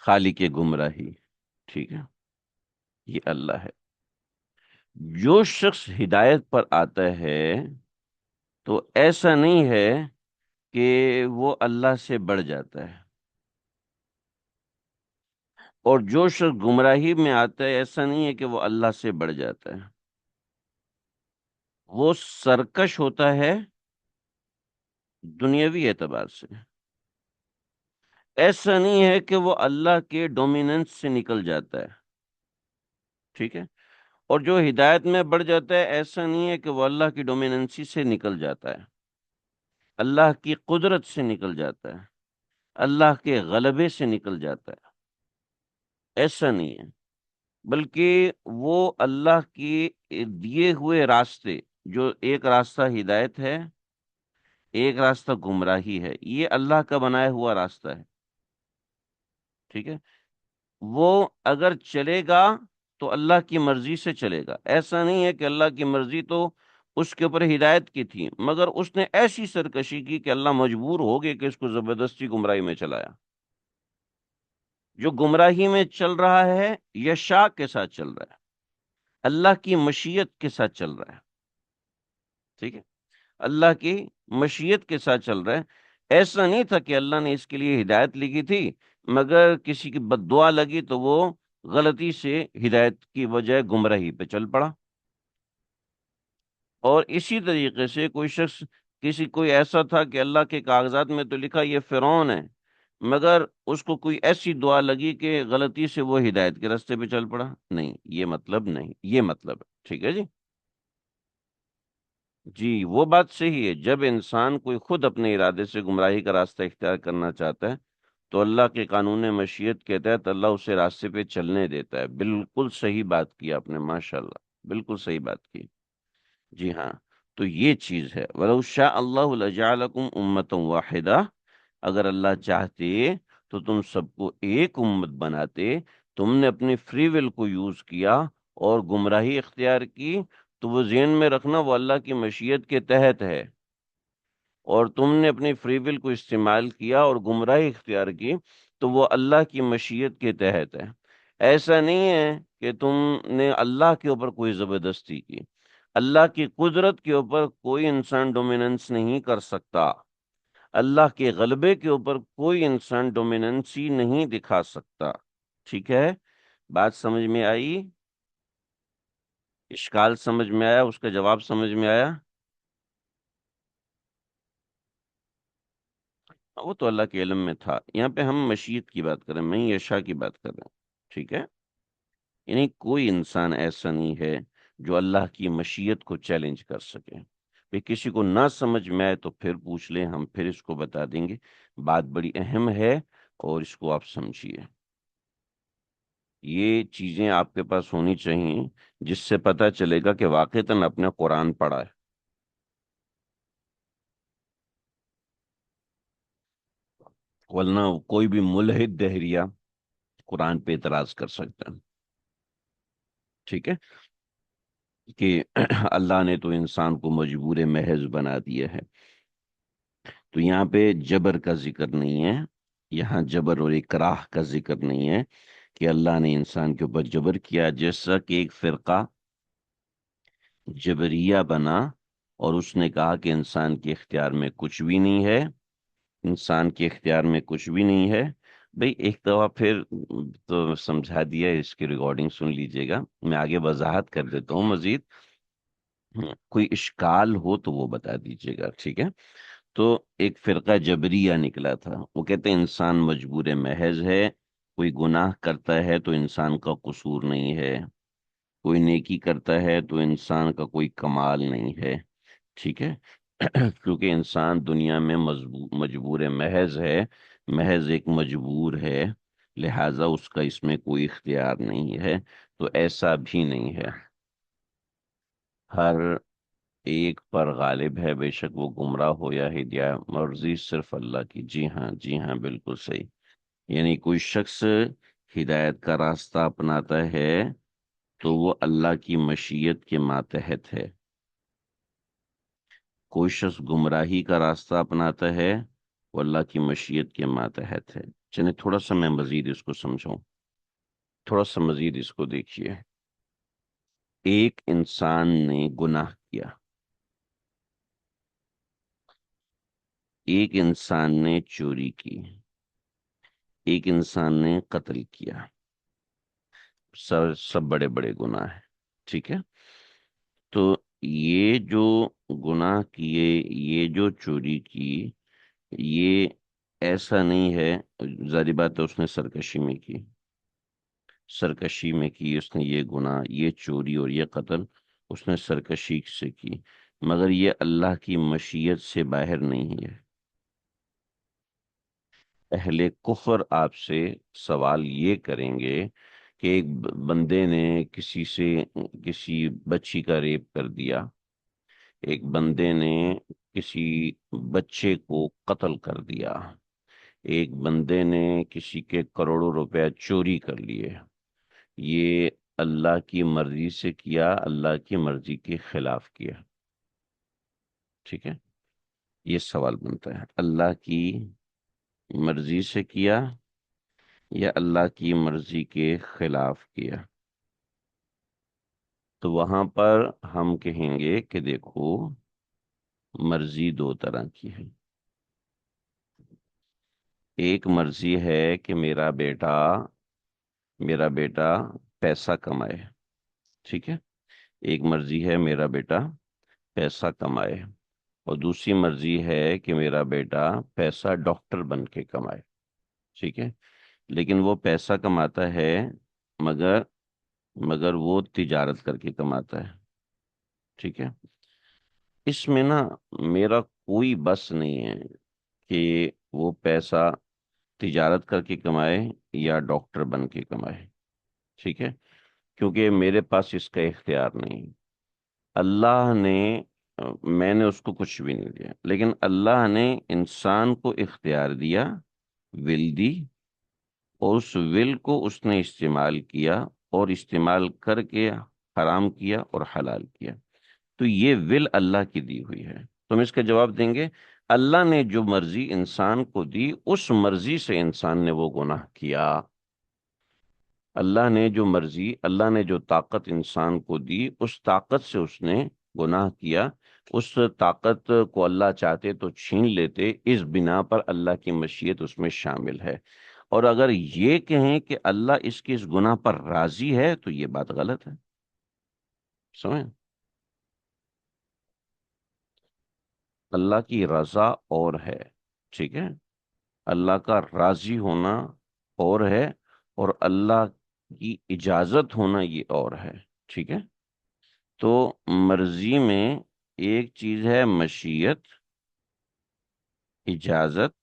خالق گمراہی، ٹھیک ہے، یہ اللہ ہے. جو شخص ہدایت پر آتا ہے تو ایسا نہیں ہے کہ وہ اللہ سے بڑھ جاتا ہے، اور جو شخص گمراہی میں آتا ہے ایسا نہیں ہے کہ وہ اللہ سے بڑھ جاتا ہے. وہ سرکش ہوتا ہے دنیاوی اعتبار سے. ایسا نہیں ہے کہ وہ اللہ کے ڈومیننس سے نکل جاتا ہے. ٹھیک ہے. اور جو ہدایت میں بڑھ جاتا ہے ایسا نہیں ہے کہ وہ اللہ کی ڈومیننسی سے نکل جاتا ہے، اللہ کی قدرت سے نکل جاتا ہے، اللہ کے غلبے سے نکل جاتا ہے. ایسا نہیں ہے، بلکہ وہ اللہ کی دیے ہوئے راستے، جو ایک راستہ ہدایت ہے، ایک راستہ گمراہی ہے، یہ اللہ کا بنایا ہوا راستہ ہے. ٹھیک ہے. وہ اگر چلے گا تو اللہ کی مرضی سے چلے گا. ایسا نہیں ہے کہ اللہ کی مرضی تو اس کے اوپر ہدایت کی تھی، مگر اس نے ایسی سرکشی کی کہ اللہ مجبور ہو گئے کہ اس کو زبردستی گمراہی میں چلایا. جو گمراہی میں چل رہا ہے یشاء کے ساتھ چل رہا ہے، اللہ کی مشیت کے ساتھ چل رہا ہے. ٹھیک ہے. اللہ کی مشیت کے ساتھ چل رہا ہے. ایسا نہیں تھا کہ اللہ نے اس کے لیے ہدایت لکھی تھی، مگر کسی کی بد دعا لگی تو وہ غلطی سے ہدایت کی بجائے گمراہی پہ چل پڑا. اور اسی طریقے سے کوئی شخص، کوئی ایسا تھا کہ اللہ کے کاغذات میں تو لکھا یہ فرعون ہے، مگر اس کو کوئی ایسی دعا لگی کہ غلطی سے وہ ہدایت کے راستے پہ چل پڑا. نہیں، یہ مطلب نہیں، یہ مطلب ہے. ٹھیک ہے جی. جی، وہ بات صحیح ہے. جب انسان کوئی خود اپنے ارادے سے گمراہی کا راستہ اختیار کرنا چاہتا ہے تو اللہ کے قانون مشیت کے تحت اللہ اسے راستے پہ چلنے دیتا ہے. بالکل صحیح بات کی آپ نے، ماشاء اللہ، بالکل صحیح بات کی. جی ہاں. تو یہ چیز ہے. وَلَوْ شَاءَ اللَّهُ لَجَعَلَكُمْ أُمَّةً وَاحِدَةً. اگر اللہ چاہتے تو تم سب کو ایک امت بناتے. تم نے اپنی فری ول کو یوز کیا اور گمراہی اختیار کی، تو وہ ذہن میں رکھنا وہ اللہ کی مشیت کے تحت ہے. اور تم نے اپنی فری ول کو استعمال کیا اور گمراہی اختیار کی تو وہ اللہ کی مشیت کے تحت ہے. ایسا نہیں ہے کہ تم نے اللہ کے اوپر کوئی زبردستی کی. اللہ کی قدرت کے اوپر کوئی انسان ڈومیننس نہیں کر سکتا. اللہ کے غلبے کے اوپر کوئی انسان ڈومیننسی نہیں دکھا سکتا. ٹھیک ہے. بات سمجھ میں آئی؟ اشکال سمجھ میں آیا؟ اس کا جواب سمجھ میں آیا؟ وہ تو اللہ کے علم میں تھا. یہاں پہ ہم مشیت کی بات کر رہے ہیں، میں یشاء کی بات کر رہے ہیں. ٹھیک ہے. یعنی کوئی انسان ایسا نہیں ہے جو اللہ کی مشیت کو چیلنج کر سکے. بھی کسی کو نہ سمجھ میں آئے تو پھر پوچھ لیں، ہم پھر اس کو بتا دیں گے. بات بڑی اہم ہے اور اس کو آپ سمجھیے. یہ چیزیں آپ کے پاس ہونی چاہیے جس سے پتہ چلے گا کہ واقعتاً آپ نے قرآن پڑھا ہے. ورنہ کوئی بھی ملحد دہریہ قرآن پہ اعتراض کر سکتا ہے. ٹھیک ہے. کہ اللہ نے تو انسان کو مجبور محض بنا دیا ہے. تو یہاں پہ جبر کا ذکر نہیں ہے. یہاں جبر اور اکراہ کا ذکر نہیں ہے کہ اللہ نے انسان کے اوپر جبر کیا، جیسا کہ ایک فرقہ جبریہ بنا اور اس نے کہا کہ انسان کے اختیار میں کچھ بھی نہیں ہے، انسان کے اختیار میں کچھ بھی نہیں ہے۔ بھئی ایک دفعہ پھر تو سمجھا دیا، اس کی ریکارڈنگ سن لیجئے گا، میں آگے وضاحت کر دیتا ہوں مزید۔ کوئی اشکال ہو تو وہ بتا دیجئے گا، ٹھیک ہے؟ تو ایک فرقہ جبریہ نکلا تھا، وہ کہتے ہیں انسان مجبور محض ہے، کوئی گناہ کرتا ہے تو انسان کا قصور نہیں ہے، کوئی نیکی کرتا ہے تو انسان کا کوئی کمال نہیں ہے، ٹھیک ہے؟ کیونکہ انسان دنیا میں مجبور محض ہے، محض ایک مجبور ہے، لہذا اس کا اس میں کوئی اختیار نہیں ہے۔ تو ایسا بھی نہیں ہے، ہر ایک پر غالب ہے، بے شک وہ گمراہ ہو یا ہدایت، مرضی صرف اللہ کی۔ جی ہاں، جی ہاں، بالکل صحیح۔ یعنی کوئی شخص ہدایت کا راستہ اپناتا ہے تو وہ اللہ کی مشیت کے ماتحت ہے، کوئی شخص گمراہی کا راستہ اپناتا ہے وہ اللہ کی مشیت کے ماتحت ہے۔ چلیں تھوڑا سا میں مزید اس کو سمجھاؤں، تھوڑا سا مزید اس کو دیکھیے۔ ایک انسان نے گناہ کیا، ایک انسان نے چوری کی، ایک انسان نے قتل کیا، سب بڑے بڑے گناہ ہیں، ٹھیک ہے؟ تو یہ جو گناہ کیے، یہ جو چوری کی، یہ ایسا نہیں ہے، ظاہر بات ہے اس نے سرکشی میں کی، سرکشی میں کی اس نے یہ گناہ، یہ چوری اور یہ قتل اس نے سرکشی سے کی، مگر یہ اللہ کی مشیت سے باہر نہیں ہے۔ اہل کفر آپ سے سوال یہ کریں گے کہ ایک بندے نے کسی بچی کا ریپ کر دیا، ایک بندے نے کسی بچے کو قتل کر دیا، ایک بندے نے کسی کے کروڑوں روپے چوری کر لیے، یہ اللہ کی مرضی سے کیا، اللہ کی مرضی کے خلاف کیا، ٹھیک ہے؟ یہ سوال بنتا ہے، اللہ کی مرضی سے کیا یا اللہ کی مرضی کے خلاف کیا؟ تو وہاں پر ہم کہیں گے کہ دیکھو، مرضی دو طرح کی ہے۔ ایک مرضی ہے کہ میرا بیٹا پیسہ کمائے، ٹھیک ہے؟ ایک مرضی ہے میرا بیٹا پیسہ کمائے، اور دوسری مرضی ہے کہ میرا بیٹا پیسہ ڈاکٹر بن کے کمائے، ٹھیک ہے؟ لیکن وہ پیسہ کماتا ہے، مگر مگر وہ تجارت کر کے کماتا ہے، ٹھیک ہے؟ اس میں نا میرا کوئی بس نہیں ہے کہ وہ پیسہ تجارت کر کے کمائے یا ڈاکٹر بن کے کمائے، ٹھیک ہے؟ کیونکہ میرے پاس اس کا اختیار نہیں۔ اللہ نے میں نے اس کو کچھ بھی نہیں دیا، لیکن اللہ نے انسان کو اختیار دیا، ول دی، اور اس ول کو اس نے استعمال کیا، اور استعمال کر کے حرام کیا اور حلال کیا۔ تو یہ ول اللہ کی دی ہوئی ہے، تو ہم اس کا جواب دیں گے اللہ نے جو مرضی انسان کو دی، اس مرضی سے انسان نے وہ گناہ کیا۔ اللہ نے جو مرضی، اللہ نے جو طاقت انسان کو دی، اس طاقت سے اس نے گناہ کیا۔ اس طاقت کو اللہ چاہتے تو چھین لیتے، اس بنا پر اللہ کی مشیت اس میں شامل ہے۔ اور اگر یہ کہیں کہ اللہ اس کے اس گناہ پر راضی ہے تو یہ بات غلط ہے، سمجھ؟ اللہ کی رضا اور ہے، ٹھیک ہے؟ اللہ کا راضی ہونا اور ہے، اور اللہ کی اجازت ہونا یہ اور ہے، ٹھیک ہے؟ تو مرضی میں ایک چیز ہے مشیت، اجازت،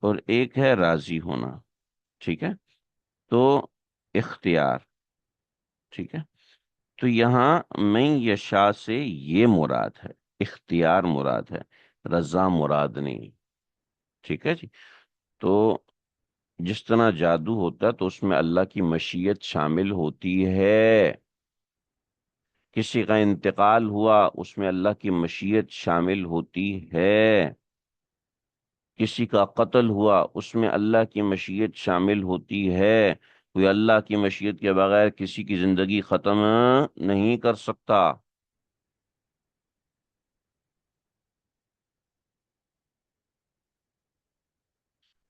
اور ایک ہے راضی ہونا، ٹھیک ہے؟ تو اختیار، ٹھیک ہے؟ تو یہاں میں یشاء سے یہ مراد ہے، اختیار مراد ہے، رضا مراد نہیں، ٹھیک ہے جی؟ تو جس طرح جادو ہوتا ہے تو اس میں اللہ کی مشیت شامل ہوتی ہے، کسی کا انتقال ہوا اس میں اللہ کی مشیت شامل ہوتی ہے، کسی کا قتل ہوا، اس میں اللہ کی مشیت شامل ہوتی ہے، کوئی اللہ کی مشیت کے بغیر کسی کی زندگی ختم نہیں کر سکتا۔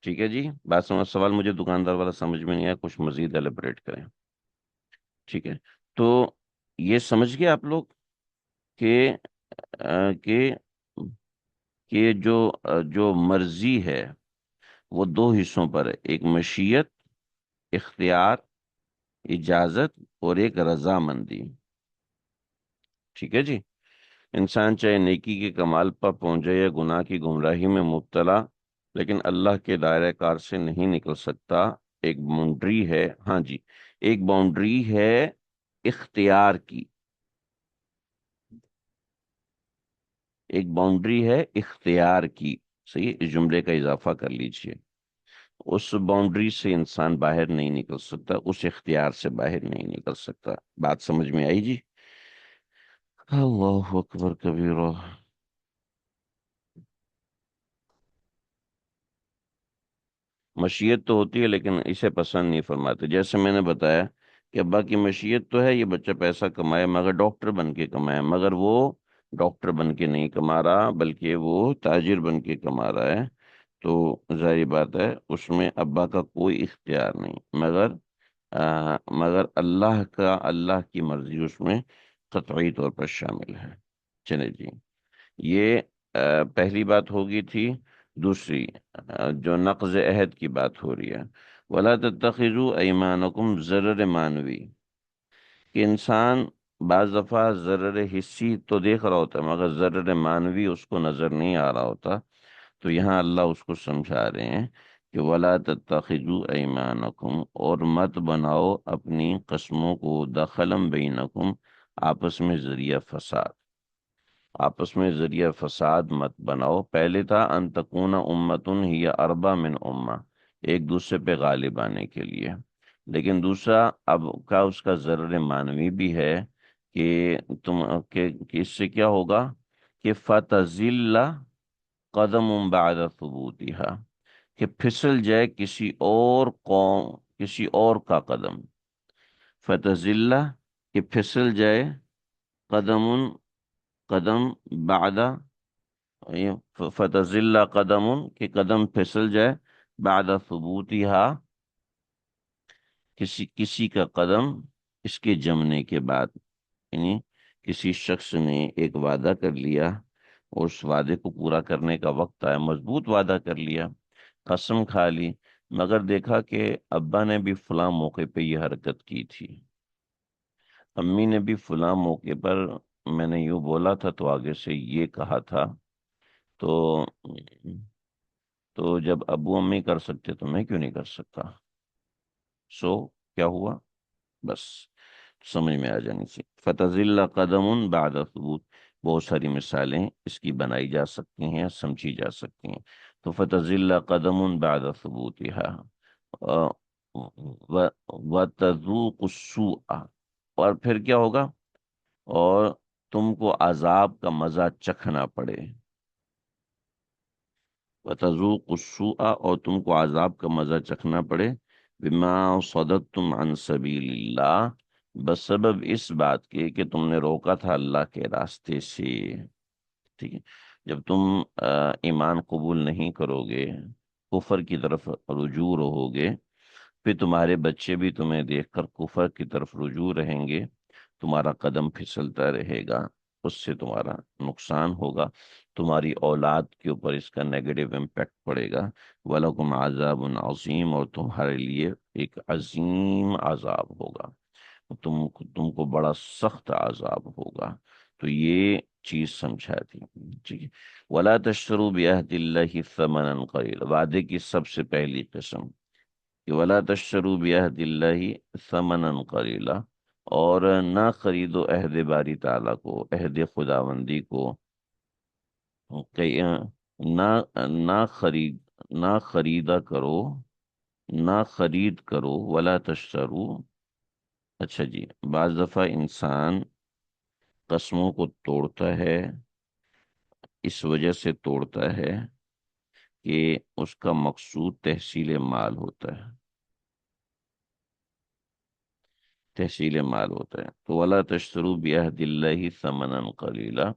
ٹھیک ہے جی، بات سمجھ، سوال مجھے دکاندار والا سمجھ میں نہیں آیا، کچھ مزید ایلیبریٹ کریں۔ ٹھیک ہے، تو یہ سمجھ گئے آپ لوگ کہ آ، کہ جو مرضی ہے وہ دو حصوں پر ہے، ایک مشیت، اختیار، اجازت، اور ایک رضامندی۔ ٹھیک ہے جی، انسان چاہے نیکی کے کمال پر پہنچے یا گناہ کی گمراہی میں مبتلا، لیکن اللہ کے دائرہ کار سے نہیں نکل سکتا۔ ایک باؤنڈری ہے، ہاں جی، ایک باؤنڈری ہے اختیار کی، ایک باؤنڈری ہے اختیار کی۔ صحیح، اس جملے کا اضافہ کر لیجئے، اس باؤنڈری سے انسان باہر نہیں نکل سکتا، اس اختیار سے باہر نہیں نکل سکتا۔ بات سمجھ میں آئی جی؟ اللہ اکبر کبیرہ۔ مشیت تو ہوتی ہے لیکن اسے پسند نہیں فرماتے، جیسے میں نے بتایا کہ ابا کی مشیت تو ہے یہ بچہ پیسہ کمائے، مگر ڈاکٹر بن کے کمائے، مگر وہ ڈاکٹر بن کے نہیں کما رہا بلکہ وہ تاجر بن کے کما رہا ہے، تو ظاہر بات ہے اس میں ابا کا کوئی اختیار نہیں، مگر اللہ کی مرضی اس میں قطعی طور پر شامل ہے۔ چلے جی، یہ پہلی بات ہوگی تھی۔ دوسری، جو نقض عہد کی بات ہو رہی ہے، وَلَا تَتَّخِذُوا أَيْمَانَكُمْ ضرر معنوی، کہ انسان بعض دفعہ ضرر حصی تو دیکھ رہا ہوتا ہے مگر ضرر معنوی اس کو نظر نہیں آ رہا ہوتا، تو یہاں اللہ اس کو سمجھا رہے ہیں کہ وَلَا تَتَّخِذُوا أَيْمَانَكُمْ، اور مت بناؤ اپنی قسموں کو، دخلم بینکم، آپس میں ذریعہ فساد، آپس میں ذریعہ فساد مت بناؤ۔ پہلے تھا ان تکون امتن ہی اربا من امہ، ایک دوسرے پہ غالب آنے کے لیے، لیکن دوسرا اب کا اس کا ضرر معنوی بھی ہے کہ کہ اس سے کیا ہوگا کہ فتزل قدم بعد ثبوتها، کہ پھسل جائے کسی اور قوم، کسی اور کا قدم، فتزل، کہ پھسل جائے، قدم، قدم، بعد، فتزل قدم، کہ قدم پھسل جائے، بعد ثبوتها، کسی کا قدم اس کے جمنے کے بعد، یعنی کسی شخص نے ایک وعدہ کر لیا اور اس وعدے کو پورا کرنے کا وقت آیا، مضبوط وعدہ کر لیا، قسم کھا لی، مگر دیکھا کہ ابا نے بھی فلاں موقع پہ یہ حرکت کی تھی، امی نے بھی فلاں موقع پر میں نے یوں بولا تھا تو آگے سے یہ کہا تھا، تو جب ابو امی کر سکتے تو میں کیوں نہیں کر سکتا؟ سو کیا ہوا؟ بس سمجھ میں آ جانی چاہیے۔ فتزل قدم بعد ثبوت، بہت ساری مثالیں اس کی بنائی جا سکتی ہیں، سمجھی جا سکتی ہیں۔ تو فتزل قدم بعد ثبوتها، وتذوق السوء، اور پھر کیا ہوگا، اور تم کو عذاب کا مزہ چکھنا پڑے، وتذوق السوء، اور تم کو عذاب کا مزہ چکھنا پڑے، بما صددتم عن سبیل اللہ، بسبب اس بات کے کہ تم نے روکا تھا اللہ کے راستے سے۔ ٹھیک ہے، جب تم ایمان قبول نہیں کرو گے، کفر کی طرف رجوع رہو گے، پھر تمہارے بچے بھی تمہیں دیکھ کر کفر کی طرف رجوع رہیں گے، تمہارا قدم پھسلتا رہے گا، اس سے تمہارا نقصان ہوگا، تمہاری اولاد کے اوپر اس کا نیگیٹو امپیکٹ پڑے گا، وَلَكُمْ عَذَابٌ عَظِيمٌ، اور تمہارے لیے ایک عظیم عذاب ہوگا، تم کو بڑا سخت عذاب ہوگا۔ تو یہ چیز سمجھا تھی، ٹھیک ہے۔ وَلَا تَشْتَرُوا بِعَهْدِ اللَّهِ ثَمَنًا قَلِيلًا، وعدے کی سب سے پہلی قسم کہ وَلَا تَشْتَرُوا بِعَهْدِ اللَّهِ ثَمَنًا قَلِيلًا، اور نہ خریدو عہد باری تعالیٰ کو، عہد خداوندی کو، کہ نہ نہ خرید نہ خریدا کرو، نہ خرید کرو، ولا تشترو۔ اچھا جی، بعض دفعہ انسان قسموں کو توڑتا ہے، اس وجہ سے توڑتا ہے کہ اس کا مقصود تحصیل مال ہوتا ہے، تحصیل مال ہوتا ہے۔ تو وَلَا تَشْتَرُوا بِعَهْدِ اللَّهِ ثَمَنًا قَلِيلًا،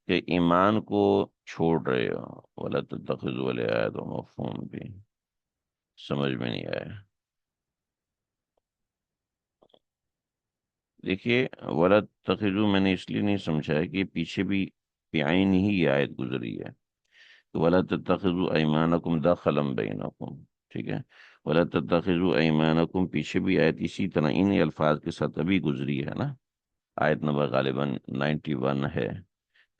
کہ ایمان کو چھوڑ رہے ہو، وَلَا تَتَّخِذُوا الْعِهْدَ مفہوم بھی سمجھ میں نہیں آیا۔ دیکھیے وَلَا تَتَّخِذُوا میں نے اس لیے نہیں سمجھا ہے کہ پیچھے بھی بعین ہی یہ آیت گزری ہے، وَلَا تَتَّخِذُوا أَيْمَانَكُمْ دَخَلًا بَيْنَكُمْ، ٹھیک ہے، وَلَا تَتَّخِذُوا أَيْمَانَكُمْ پیچھے بھی آیت اسی طرح انہی الفاظ کے ساتھ ابھی گزری ہے نا، آیت نمبر غالباً 91 ہے،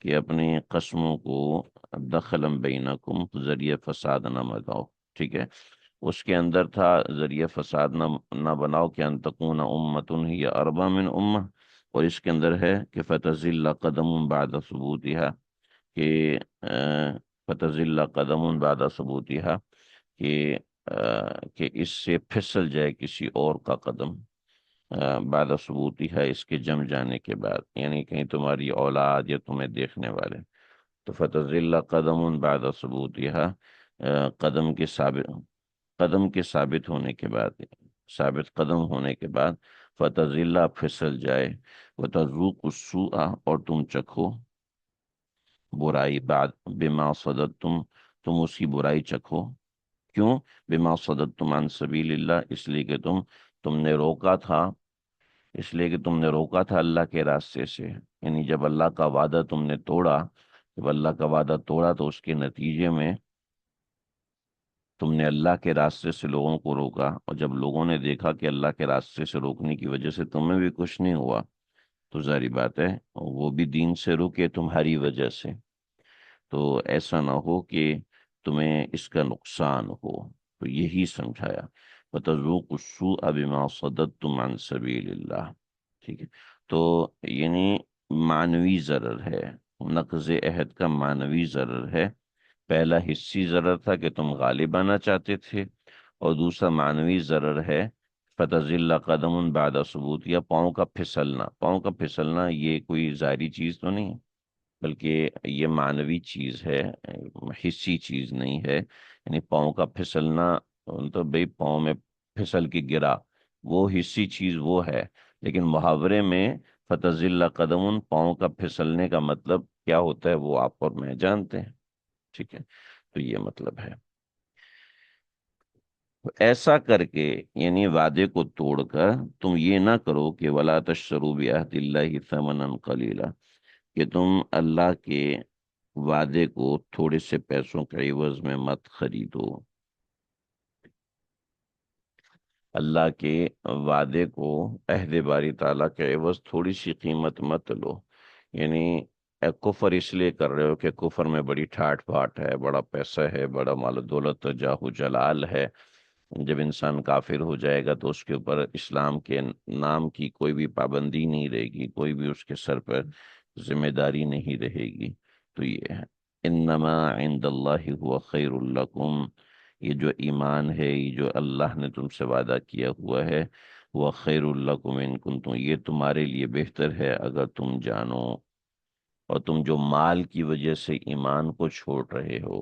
کہ اپنی قسموں کو دخلًا بینکم ذریعہ فساد نہ بناؤ، ٹھیک ہے، اس کے اندر تھا ذریعہ فساد نہ بناؤ کہ ان تکون امۃ ہی اربع من امہ، اور اس کے اندر ہے کہ فتزل قدم بعد ثبوتها، کہ فتزل قدم بعد ثبوتها، کہ کہ اس سے پھسل جائے کسی اور کا قدم بعد ثبوتی ہے، اس کے جم جانے کے بعد، یعنی کہیں تمہاری اولاد یا تمہیں دیکھنے والے، تو فتزل قدم بعد ثبوتها، قدم کے ثابت ہونے کے بعد، ثابت قدم ہونے کے بعد فتزل پھسل جائے، وتذوق السوء اور تم چکھو برائی، بعد بما صددتم، تم اس کی برائی چکھو، کیوں؟ بما صددتم عن سبیل اللہ، اس لیے کہ تم نے روکا تھا، اس لیے کہ تم نے روکا تھا اللہ کے راستے سے، یعنی جب اللہ کا وعدہ تم نے توڑا، جب اللہ کا وعدہ توڑا تو اس کے نتیجے میں تم نے اللہ کے راستے سے لوگوں کو روکا، اور جب لوگوں نے دیکھا کہ اللہ کے راستے سے روکنے کی وجہ سے تمہیں بھی کچھ نہیں ہوا، تو ظاہری بات ہے وہ بھی دین سے رکے تمہاری وجہ سے، تو ایسا نہ ہو کہ تمہیں اس کا نقصان ہو، تو یہی سمجھایا، وَتَذُوقُوا السُّوءَ بِمَا صَدَدتُّمْ عَنْ سَبِيلِ اللَّهِ، ٹھیک ہے، تو یعنی معنوی ضرر ہے، نقض عہد کا معنوی ضرر ہے، پہلا حصی ضرر تھا کہ تم غالب آنا چاہتے تھے، اور دوسرا معنوی ضرر ہے فتزل قدم بعد ثبوت، یا پاؤں کا پھسلنا، پاؤں کا پھسلنا یہ کوئی ظاہری چیز تو نہیں، بلکہ یہ معنوی چیز ہے، حصی چیز نہیں ہے، یعنی پاؤں کا پھسلنا، تو بھئی پاؤں میں پھسل کے گرا، وہ حصی چیز وہ ہے، لیکن محاورے میں فتزل قدم پاؤں کا پھسلنے کا مطلب کیا ہوتا ہے وہ آپ اور میں جانتے ہیں، ٹھیک ہے، تو یہ مطلب ہے، تو ایسا کر کے یعنی وعدے کو توڑ کر تم یہ نہ کرو کہ ولا تشتروا بعہد اللہ ثمنا قلیلا، کہ تم اللہ کے وعدے کو تھوڑے سے پیسوں کے عوض میں مت خریدو، اللہ کے وعدے کو، عہد باری تعالیٰ کے عوض تھوڑی سی قیمت مت لو، یعنی کفر اس لیے کر رہے ہو کہ کفر میں بڑی ٹھاٹ پھاٹ ہے، بڑا پیسہ ہے، بڑا مال و دولت جاہ و جلال ہے، جب انسان کافر ہو جائے گا تو اس کے اوپر اسلام کے نام کی کوئی بھی پابندی نہیں رہے گی، کوئی بھی اس کے سر پر ذمہ داری نہیں رہے گی، تو یہ ہے انما عند اللہ هو خیر لکم، یہ جو ایمان ہے، یہ جو اللہ نے تم سے وعدہ کیا ہوا ہے، وہ خیر لکم ان کنتم، یہ تمہارے لیے بہتر ہے اگر تم جانو، اور تم جو مال کی وجہ سے ایمان کو چھوڑ رہے ہو،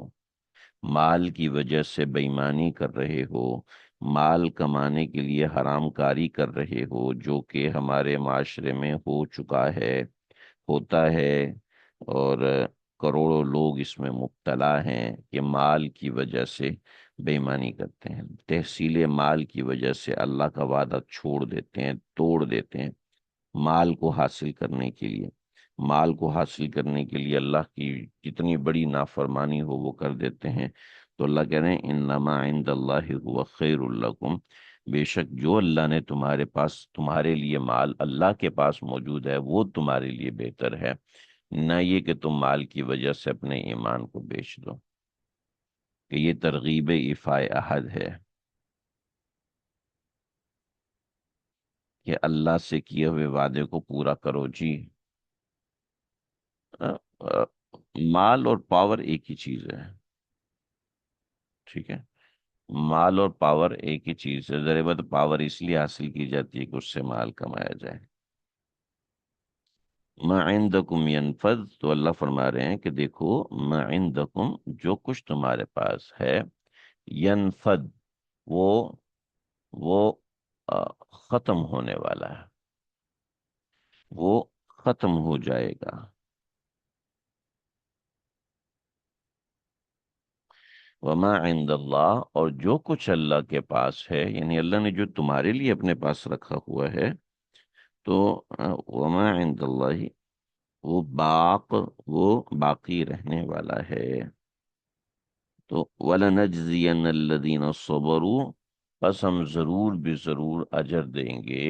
مال کی وجہ سے بےایمانی کر رہے ہو، مال کمانے کے لیے حرام کاری کر رہے ہو، جو کہ ہمارے معاشرے میں ہو چکا ہے، ہوتا ہے، اور کروڑوں لوگ اس میں مبتلا ہیں کہ مال کی وجہ سے بے ایمانی کرتے ہیں، تحصیل مال کی وجہ سے اللہ کا وعدہ چھوڑ دیتے ہیں، توڑ دیتے ہیں، مال کو حاصل کرنے کے لیے، مال کو حاصل کرنے کے لیے اللہ کی جتنی بڑی نافرمانی ہو وہ کر دیتے ہیں، تو اللہ کہہ رہے ہیں انما عند اللہ هو خیر لکم، بے شک جو اللہ نے تمہارے پاس، تمہارے لیے مال اللہ کے پاس موجود ہے وہ تمہارے لیے بہتر ہے، نہ یہ کہ تم مال کی وجہ سے اپنے ایمان کو بیچ دو، کہ یہ ترغیب ایفاء عہد ہے، کہ اللہ سے کیے ہوئے وعدے کو پورا کرو جی، آ، آ، مال اور پاور ایک ہی چیز ہے، ٹھیک ہے، مال اور پاور ایک ہی چیز ہے، ذرا بات پاور اس لیے حاصل کی جاتی ہے کہ اس سے مال کمایا جائے، ما عندکم ینفد، تو اللہ فرما رہے ہیں کہ دیکھو، ما عندکم جو کچھ تمہارے پاس ہے، ینفد وہ وہ آ، ختم ہونے والا ہے، وہ ختم ہو جائے گا۔ وما عند اللہ، اور جو کچھ اللہ کے پاس ہے، یعنی اللہ نے جو تمہارے لیے اپنے پاس رکھا ہوا ہے، تو وما عند اللہ وہ وہ باقی رہنے والا ہے۔ تو وَلَنَجْزِيَنَّ الَّذِينَ صَبَرُوا، پس ہم ضرور بے ضرور اجر دیں گے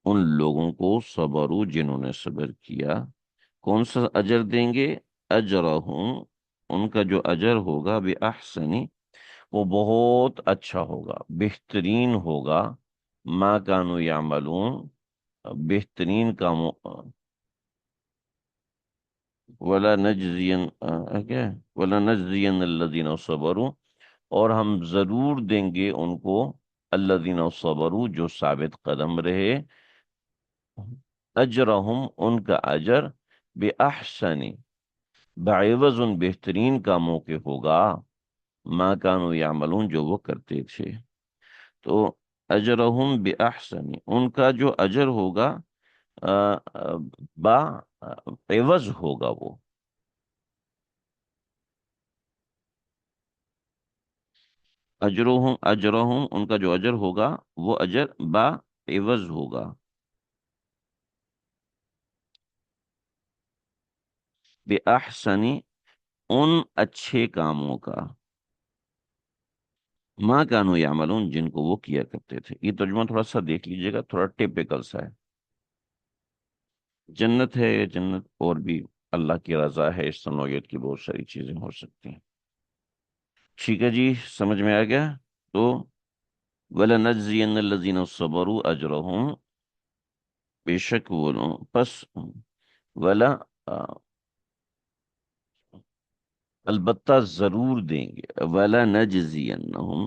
ان لوگوں کو، صبروا جنہوں نے صبر کیا۔ کون سا اجر دیں گے؟ اجرہم، ان کا جو اجر ہوگا، بِأَحْسَنِ، وہ بہت اچھا ہوگا، بہترین ہوگا، ما کانوا یعملون، بہترین کاموں، ولا نجزین کیا ہے؟ ولا نجزین الذین صبروا، اور ہم ضرور دیں گے ان کو، الذین صبروا جو ثابت قدم رہے، اجرہم ان کا اجر، بِأَحْسَنِ، بعوض ان بہترین کاموں کے ہوگا، ما کانوا یعملون جو وہ کرتے تھے۔ تو اجرہم بِأَحْسَنِ، ان کا جو اجر ہوگا آ، آ، با عوض ہوگا، وہ اجرہم ان کا جو اجر ہوگا، وہ اجر با عوض ہوگا، بِأَحْسَنِ ان اچھے کاموں کا، ما کانوا یعملون جن کو وہ کیا کرتے تھے۔ یہ ترجمہ تھوڑا سا دیکھ لیجئے گا، تھوڑا ٹیپیکل سا ہے۔ جنت ہے، یہ جنت اور بھی اللہ کی رضا ہے، اس نوعیت کی بہت ساری چیزیں ہو سکتی ہیں۔ ٹھیک ہے جی، سمجھ میں آ گیا؟ تو وَلَنَجْزِيَنَّ الَّذِينَ صَبَرُوا أَجْرَهُم، بے شک وہ لوگ، پس ولا البتہ ضرور دیں گے، ولا نجزینہم،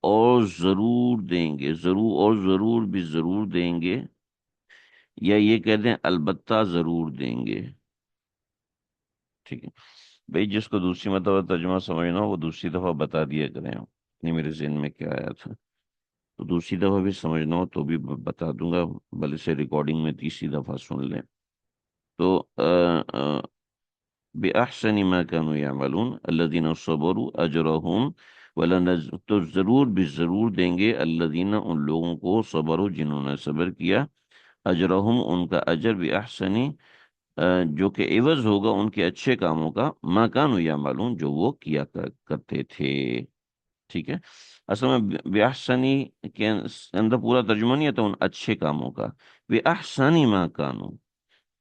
اور ضرور دیں گے، ضرور اور ضرور بھی ضرور دیں گے، یا یہ کہہ دیں البتہ ضرور دیں گے۔ ٹھیک ہے بھئی، جس کو دوسری مرتبہ ترجمہ سمجھنا ہو وہ دوسری دفعہ بتا دیا کریں، نہیں میرے ذہن میں کیا آیا تھا، تو دوسری دفعہ بھی سمجھنا ہو تو بھی بتا دوں گا، بلکہ سے ریکارڈنگ میں تیسری دفعہ سن لیں۔ تو بِأَحْسَنِ مَا كَانُوا يَعْمَلُونَ الَّذِينَ صَبَرُوا أَجْرَهُمْ تو ضرور بھی ضرور دیں گے، الذین ان لوگوں کو، صبروا جنہوں نے صبر کیا، اجرہم ان کا اجر، بِأَحْسَنِ جو کہ عوض ہوگا ان کے اچھے کاموں کا، ما كانوا يعملون جو وہ کیا کرتے تھے۔ ٹھیک ہے، اصل میں بِأَحْسَنِ کے اندر پورا ترجمہ نہیں آتا ان اچھے کاموں کا، بِأَحْسَنِ مَا كانوا،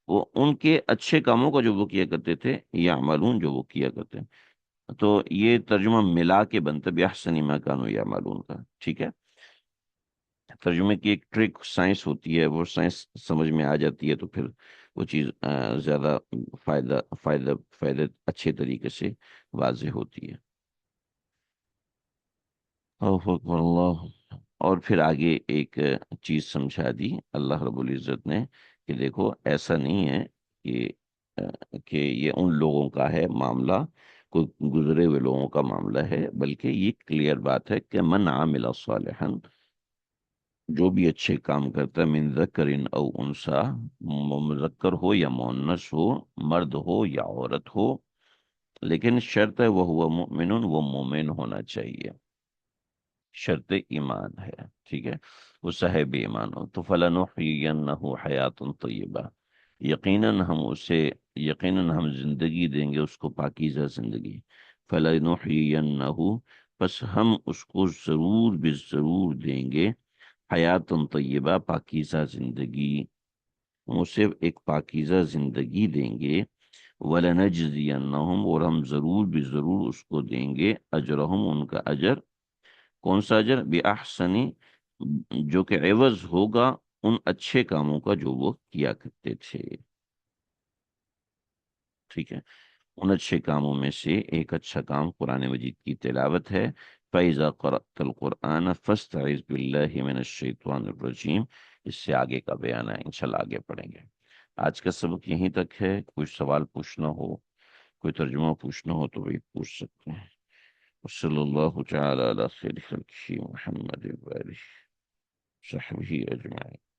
وہ ان کے اچھے کاموں کا جو وہ کیا کرتے تھے، یعملون جو وہ کیا کرتے ہیں۔ تو یہ ترجمہ ملا کے بنتا ہے بِأَحْسَنِ مَا كَانُوا يَعْمَلُونَ کا۔ ٹھیک ہے، ترجمے کی ایک ٹرک سائنس ہوتی ہے، وہ سائنس سمجھ میں آ جاتی ہے تو پھر وہ چیز زیادہ فائدہ فائدہ فائدہ اچھے طریقے سے واضح ہوتی ہے۔ اللہ اکبر، اللہ، اور پھر آگے ایک چیز سمجھا دی اللہ رب العزت نے، کہ دیکھو ایسا نہیں ہے کہ کہ یہ ان لوگوں کا ہے معاملہ، کوئی گزرے ہوئے لوگوں کا معاملہ ہے، بلکہ یہ کلیئر بات ہے کہ من عامل صالحا، جو بھی اچھے کام کرتا ہے، من ذکر او انسا، مذکر ہو یا مؤنث ہو، مرد ہو یا عورت ہو، لیکن شرط ہے وہ ہوا مؤمن، وہ مومن ہونا چاہیے، شرط ایمان ہے۔ ٹھیک ہے، وہ صاحب ایمان ہو، تو فَلَنُحْيِيَنَّهُ حَيَاةٌ طَيِّبَةٌ، یقیناً ہم زندگی دیں گے اس کو، پاکیزہ زندگی، فَلَنُحْيِيَنَّهُ، پس ہم اس کو ضرور بھی ضرور دیں گے، حیاتن طیبہ، پاکیزہ زندگی، ہم اسے ایک پاکیزہ زندگی دیں گے، وَلَنَجْزِيَنَّهُمْ، اور ہم ضرور بھی ضرور اس کو دیں گے، اجرہم ان کا اجر، کون سا اجر؟ بِأَحْسَنِ جو کہ عوض ہوگا ان اچھے کاموں کا جو وہ کیا کرتے تھے۔ ٹھیک ہے، ان اچھے کاموں میں سے ایک اچھا کام قرآن مجید کی تلاوت ہے، فَإِذَا قَرَأْتَ الْقُرْآنَ فَاسْتَعِذْ بِاللَّهِ مِنَ الشَّيْطَانِ الرَّجِيمِ۔ اس سے آگے کا بیان ہے، انشاءاللہ آگے پڑھیں گے۔ آج کا سبق یہیں تک ہے۔ کوئی سوال پوچھنا ہو، کوئی ترجمہ پوچھنا ہو تو بھی پوچھ سکتے ہیں۔ وصلی اللہ تعالی علی خیر خلقہ محمد وآلہ صحبہ اجمعین۔